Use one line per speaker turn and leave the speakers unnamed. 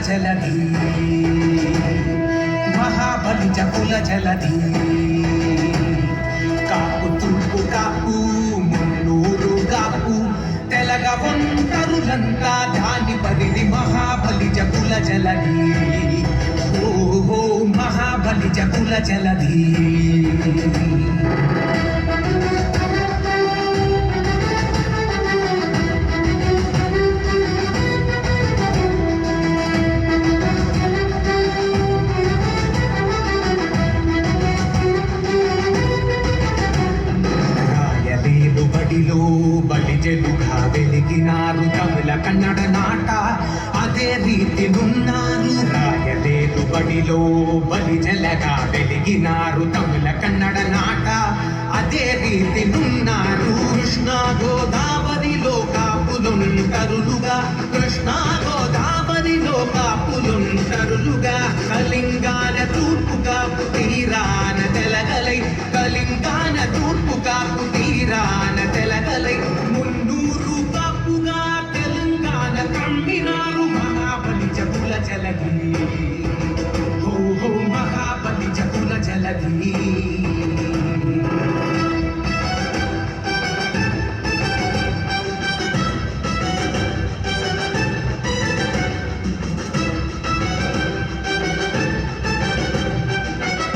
జలధి మహాబలి జకుల జలధి కాపు తూర్పు కాపు మున్నూరు కాపు తెలగ ఒంటరులంతా దాని పరిధి మహాబలి జకుల జలధి ఓ మహాబలి జకుల జలధి బడిలో బలిజలుగా వెలిగినారు తమిళ కన్నడ నాట అదే రీతి నున్నారు. రాయలేరు బడిలో బలిజలగా వెలిగినారు తమిళ కన్నడ నాట అదే రీతి నున్నారు. కృష్ణా గోదావరిలో కాపులుంటరులుగా కృష్ణా గోదావరిలో కాపులుంటరులుగా కళింగాన తూర్పు కాపు తీరాన తెలగలై కళింగాన తూర్పు కాపు తీరాన తెలగలై మున్నూరు కాపుగా తెలంగాణ కమ్మినారు మహాబలి జకుల జలధి ఓ మహాబలి జకుల జలధి